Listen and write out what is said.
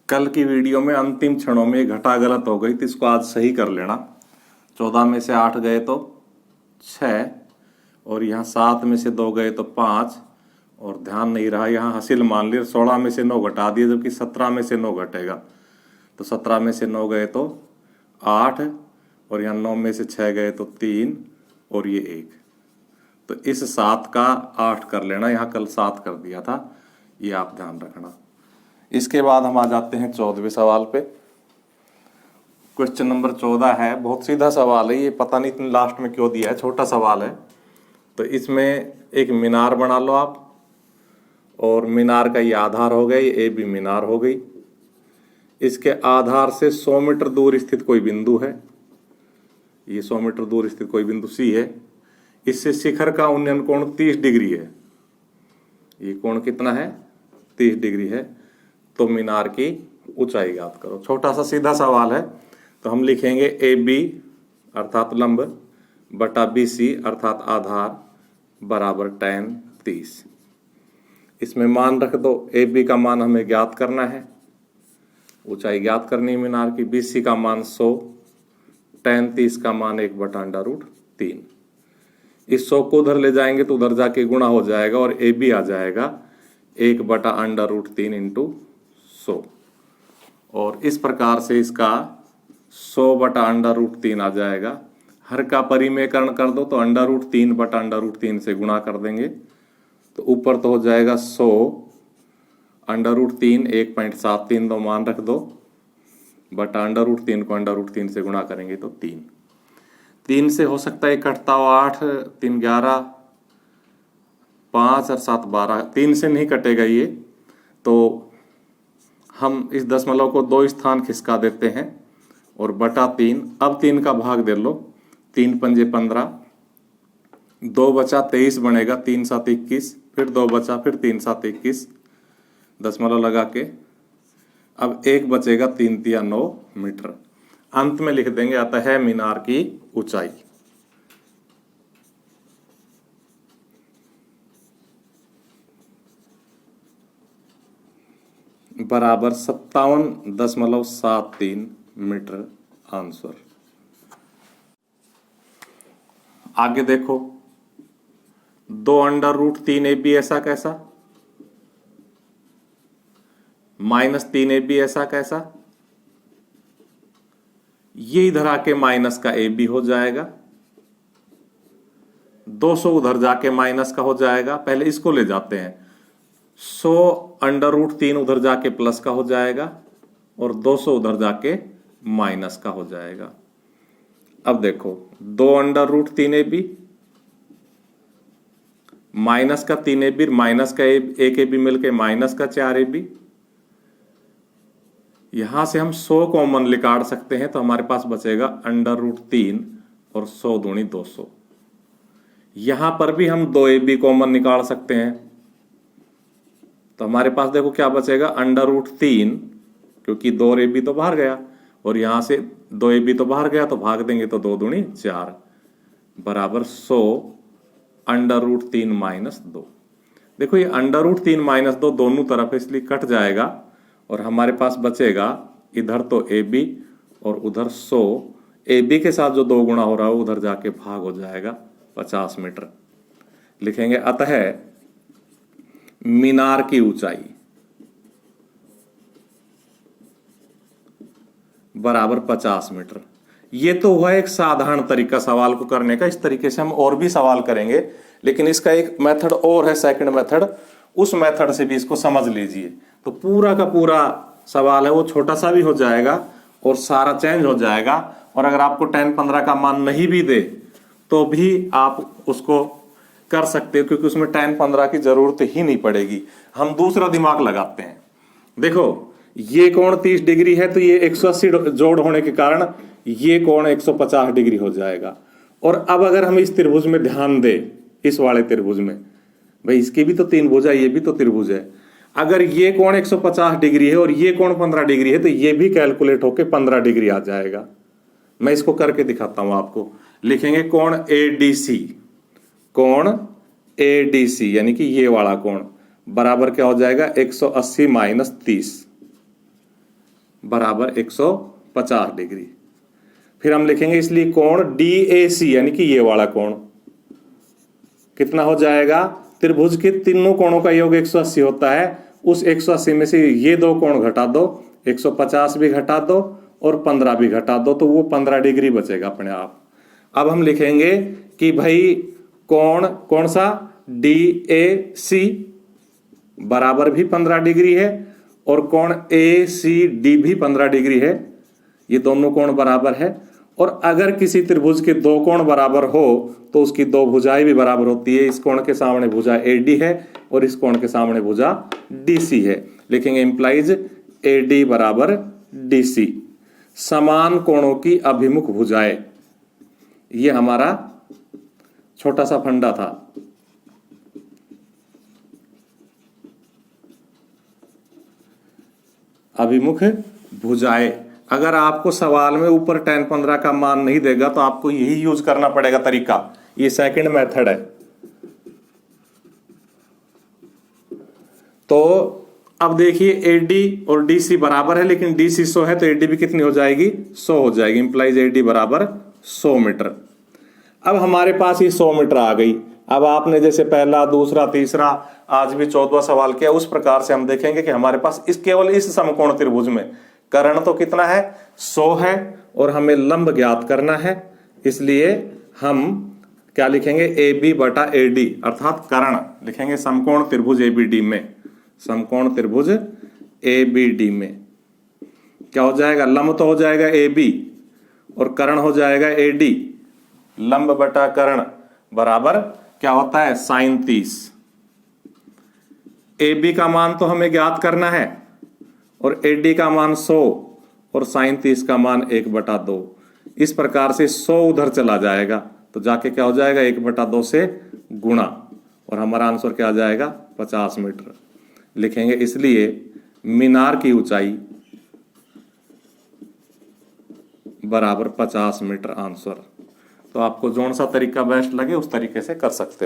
कल की वीडियो में अंतिम क्षणों में घटा गलत हो गई तो इसको आज सही कर लेना। 14 में से 8 गए तो 6 और यहाँ 7 में से 2 गए तो 5 और ध्यान नहीं रहा यहाँ हासिल मान लिया। 16 में से 9 घटा दिए जबकि 17 में से 9 घटेगा तो 17 में से 9 गए तो 8 और यहाँ 9 में से 6 गए तो 3 और ये 1। तो इस 7 का 8 कर लेना, यहाँ कल 7 कर दिया था, ये आप ध्यान रखना। इसके बाद हम आ जाते हैं 14वें सवाल पे। क्वेश्चन नंबर 14 है, बहुत सीधा सवाल है ये, पता नहीं इतने लास्ट में क्यों दिया है, छोटा सवाल है। तो इसमें एक मीनार बना लो आप और मीनार का ये आधार हो गया, ये ए बी मीनार हो गई। इसके आधार से 100 मीटर दूर स्थित कोई बिंदु है, ये 100 मीटर दूर स्थित कोई बिंदु सी है। इससे शिखर का उन्नयन कोण 30 डिग्री है। ये कोण कितना है? 30 डिग्री है। तो मीनार की ऊंचाई ज्ञात करो। छोटा सा सीधा सवाल है। तो हम लिखेंगे ए बी अर्थात लंब बटा बी सी अर्थात आधार बराबर tan 30। इसमें मान रख दो, ए बी का मान हमें ज्ञात करना है, ऊंचाई ज्ञात करनी है मीनार की। बी सी का मान 100, tan 30 का मान 1/√3। इस 100 को उधर ले जाएंगे तो उधर जाके गुणा हो जाएगा और ए बी आ जाएगा 1/√3 इंटू 100। और इस प्रकार से इसका 100/√3 आ जाएगा। हर का परिमेयकरण कर दो तो √3/√3 से गुणा कर देंगे तो ऊपर तो हो जाएगा 100 √3 1.732 मान रख दो बटा √3 को √3 से गुणा करेंगे तो 3 से हो सकता है कटता हो 8, 3 11, 5 और 7 12, 3 से नहीं कटेगा ये। तो हम इस दशमलव को 2 स्थान खिसका देते हैं और बटा 3। अब 3 का भाग दे लो, 3 पंजे 15, 2 बचा 23 बनेगा, 3 7 21, फिर 2 बचा, फिर 3 7 21 दशमलव लगा के। अब 1 बचेगा, 3 तिया 9 मीटर। अंत में लिख देंगे अतः है मीनार की ऊंचाई बराबर 57.73 मीटर। आंसर। आगे देखो, 2√3 AB ऐसा कैसा, -3 AB ऐसा कैसा। ये इधर आके माइनस का AB हो जाएगा, 200 उधर जाके माइनस का हो जाएगा। पहले इसको ले जाते हैं, 100√3 उधर जाके प्लस का हो जाएगा और 200 उधर जाके माइनस का हो जाएगा। अब देखो 2√3 AB माइनस का 3 AB माइनस का 1 AB मिलके माइनस का 4 AB। यहां से हम 100 कॉमन निकाल सकते हैं तो हमारे पास बचेगा √3 और 100 दूनी 200। यहां पर भी हम 2 AB कॉमन निकाल सकते हैं तो हमारे पास देखो क्या बचेगा, √3 क्योंकि 2 AB तो बाहर गया और यहां से 2 AB तो बाहर गया तो भाग देंगे तो 2 दूनी 4 बराबर 100 √3 - 2। देखो ये √3 - 2 दोनों तरफ इसलिए कट जाएगा और हमारे पास बचेगा इधर तो AB और उधर 100। AB के साथ जो 2 गुणा हो रहा है उधर जाके भाग हो जाएगा 50 मीटर। लिखेंगे अतः मीनार की ऊंचाई बराबर 50 मीटर। ये तो हुआ एक साधारण तरीका सवाल को करने का। इस तरीके से हम और भी सवाल करेंगे, लेकिन इसका एक मेथड और है, सेकंड मेथड। उस मेथड से भी इसको समझ लीजिए तो पूरा का पूरा सवाल है वो छोटा सा भी हो जाएगा और सारा चेंज हो जाएगा। और अगर आपको tan 15 का मान नहीं भी दे तो भी आप उसको कर सकते हो क्योंकि उसमें tan 15 की जरूरत ही नहीं पड़ेगी। हम दूसरा दिमाग लगाते हैं। देखो ये कोण 30 डिग्री है तो ये 180 जोड़ होने के कारण ये कोण 150 डिग्री हो जाएगा। और अब अगर हम इस त्रिभुज में ध्यान दें, इस वाले त्रिभुज में, भाई इसकी भी तो 3 भुजा, ये भी तो त्रिभुज है। अगर ये कोण 150 डिग्री है और ये कोण 15 डिग्री है तो ये भी कैलकुलेट होके 15 डिग्री आ जाएगा। मैं इसको करके दिखाता हूं आपको। लिखेंगे कोण ADC, कोण ADC यानी कि ये वाला कोण बराबर क्या हो जाएगा 180 - 30। बराबर 150 डिग्री। फिर हम लिखेंगे इसलिए कोण DAC यानी कि ये वाला कोण कितना हो जाएगा, त्रिभुज के तीनों कोणों का योग 180 होता है, उस 180 में से ये दो कोण घटा दो, 150 भी घटा दो और 15 भी घटा दो, तो वो 15 डिग्री बचेगा अपने आप। अब हम लिखेंगे कि भाई कोण कौन सा, DAC बराबर भी 15 डिग्री है और कोण ACD भी 15 डिग्री है, ये दोनों कोण बराबर है। और अगर किसी त्रिभुज के दो कोण बराबर हो तो उसकी दो भुजाएं भी बराबर होती है। इस कोण के सामने भुजा AD है और इस कोण के सामने भुजा DC है। लिखेंगे इंप्लाइज AD बराबर DC, समान कोणों की अभिमुख भुजाएं। ये हमारा छोटा सा फंडा था। अभिमुख भुजाएं, अगर आपको सवाल में ऊपर tan 15 का मान नहीं देगा तो आपको यही यूज करना पड़ेगा तरीका, ये सेकंड मेथड है। तो अब देखिए AD और DC बराबर है, लेकिन DC 100 है तो AD भी कितनी हो जाएगी, 100 हो जाएगी। इंप्लाइज AD बराबर 100 मीटर। अब हमारे पास ये 100 मीटर आ गई। अब आपने जैसे पहला, दूसरा, तीसरा, आज भी 14वां सवाल किया, उस प्रकार से हम देखेंगे कि हमारे पास केवल इस समकोण त्रिभुज में कर्ण तो कितना है, 100 है और हमें लंब ज्ञात करना है। इसलिए हम क्या लिखेंगे, AB बटा AD अर्थात कर्ण लिखेंगे समकोण त्रिभुज ABD में। समकोण त्रिभुज ABD में क्या हो जाएगा, लंब तो हो जाएगा AB और कर्ण हो जाएगा AD। लंब बटा कर्ण बराबर क्या होता है, sin 30। AB का मान तो हमें ज्ञात करना है और AD का मान 100 और sin 30 का मान 1/2। इस प्रकार से 100 उधर चला जाएगा तो जाके क्या हो जाएगा, 1/2 से गुणा और हमारा आंसर क्या आ जाएगा, 50 मीटर। लिखेंगे इसलिए मीनार की ऊंचाई बराबर 50 मीटर आंसर। तो आपको जोन सा तरीका बेस्ट लगे उस तरीके से कर सकते हो।